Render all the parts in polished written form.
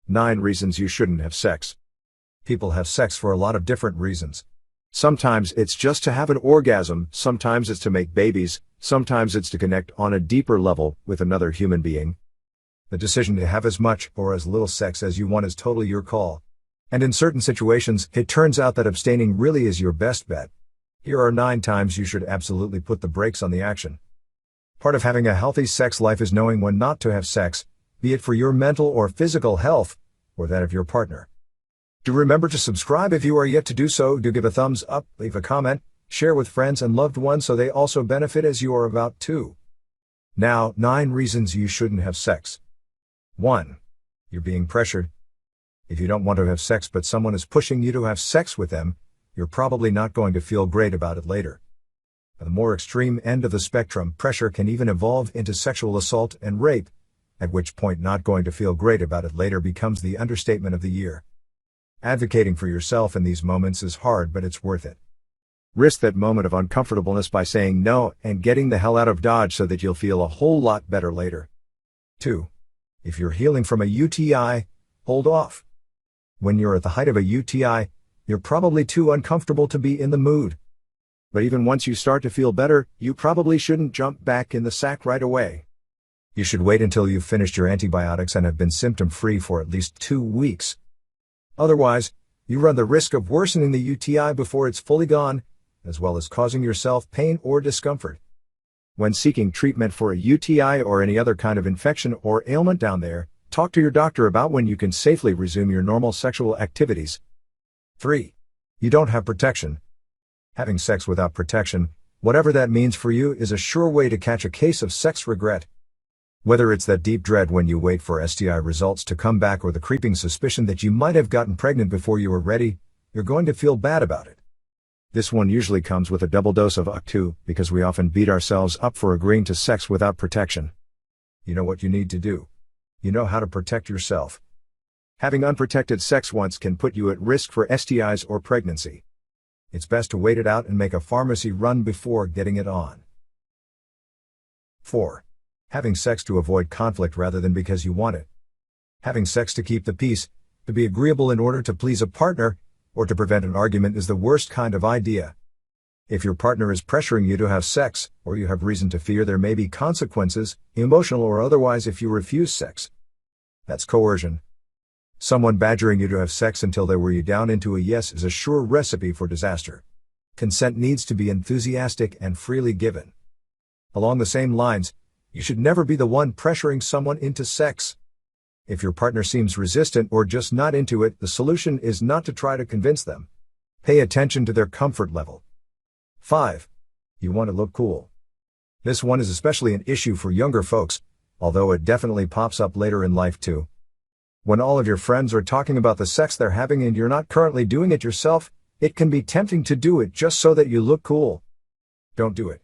9 reasons you shouldn't have sex. People have sex for a lot of different reasons. Sometimes it's just to have an orgasm, sometimes it's to make babies, sometimes it's to connect on a deeper level with another human being. The decision to have as much or as little sex as you want is totally your call. And in certain situations, it turns out that abstaining really is your best bet. Here are 9 times you should absolutely put the brakes on the action. Part of having a healthy sex life is knowing when not to have sex, be it for your mental or physical health, or that of your partner. Do remember to subscribe if you are yet to do so. Do give a thumbs up, leave a comment, share with friends and loved ones so they also benefit as you are about to. Now, 9 reasons you shouldn't have sex. 1. You're being pressured. If you don't want to have sex but someone is pushing you to have sex with them, you're probably not going to feel great about it later. At the more extreme end of the spectrum, pressure can even evolve into sexual assault and rape, at which point not going to feel great about it later becomes the understatement of the year. Advocating for yourself in these moments is hard, but it's worth it. Risk that moment of uncomfortableness by saying no and getting the hell out of Dodge so that you'll feel a whole lot better later. 2. If you're healing from a UTI, hold off. When you're at the height of a UTI, you're probably too uncomfortable to be in the mood. But even once you start to feel better, you probably shouldn't jump back in the sack right away. You should wait until you've finished your antibiotics and have been symptom-free for at least 2 weeks. Otherwise, you run the risk of worsening the UTI before it's fully gone, as well as causing yourself pain or discomfort. When seeking treatment for a UTI or any other kind of infection or ailment down there, talk to your doctor about when you can safely resume your normal sexual activities. 3. You don't have protection. Having sex without protection, whatever that means for you, is a sure way to catch a case of sex regret. Whether it's that deep dread when you wait for STI results to come back or the creeping suspicion that you might have gotten pregnant before you were ready, you're going to feel bad about it. This one usually comes with a double dose of too, because we often beat ourselves up for agreeing to sex without protection. You know what you need to do. You know how to protect yourself. Having unprotected sex once can put you at risk for STIs or pregnancy. It's best to wait it out and make a pharmacy run before getting it on. 4. Having sex to avoid conflict rather than because you want it. Having sex to keep the peace, to be agreeable in order to please a partner, or to prevent an argument is the worst kind of idea. If your partner is pressuring you to have sex, or you have reason to fear there may be consequences, emotional or otherwise, if you refuse sex, that's coercion. Someone badgering you to have sex until they wear you down into a yes is a sure recipe for disaster. Consent needs to be enthusiastic and freely given. Along the same lines, you should never be the one pressuring someone into sex. If your partner seems resistant or just not into it, the solution is not to try to convince them. Pay attention to their comfort level. 5. You want to look cool. This one is especially an issue for younger folks, although it definitely pops up later in life too. When all of your friends are talking about the sex they're having and you're not currently doing it yourself, it can be tempting to do it just so that you look cool. Don't do it.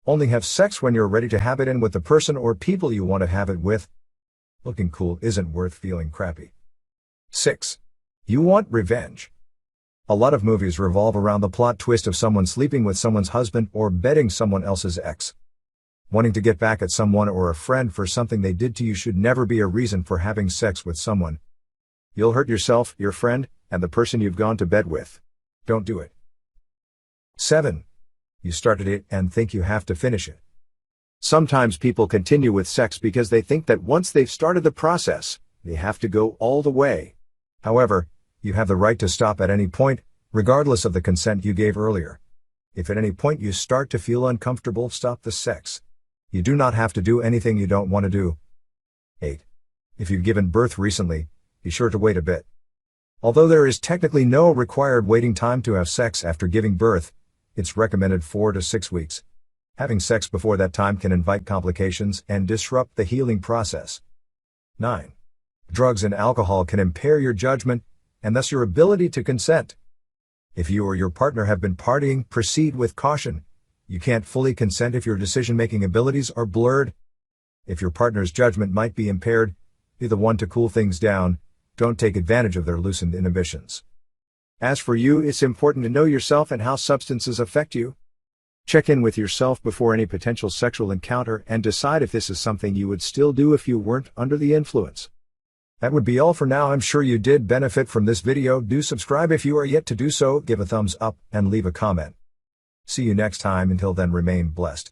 Only have sex when you're ready to have it and with the person or people you want to have it with. Looking cool isn't worth feeling crappy. 6. You want revenge. A lot of movies revolve around the plot twist of someone sleeping with someone's husband or bedding someone else's ex. Wanting to get back at someone or a friend for something they did to you should never be a reason for having sex with someone. You'll hurt yourself, your friend, and the person you've gone to bed with. Don't do it. 7. You started it and think you have to finish it. Sometimes people continue with sex because they think that once they've started the process, they have to go all the way. However, you have the right to stop at any point, regardless of the consent you gave earlier. If at any point you start to feel uncomfortable, stop the sex. You do not have to do anything you don't want to do. 8. If you've given birth recently, be sure to wait a bit. Although there is technically no required waiting time to have sex after giving birth, it's recommended 4 to 6 weeks. Having sex before that time can invite complications and disrupt the healing process. 9. Drugs and alcohol can impair your judgment, and thus your ability to consent. If you or your partner have been partying, proceed with caution. You can't fully consent if your decision-making abilities are blurred. If your partner's judgment might be impaired, be the one to cool things down. Don't take advantage of their loosened inhibitions. As for you, it's important to know yourself and how substances affect you. Check in with yourself before any potential sexual encounter and decide if this is something you would still do if you weren't under the influence. That would be all for now. I'm sure you did benefit from this video. Do subscribe if you are yet to do so, give a thumbs up, and leave a comment. See you next time. Until then, remain blessed.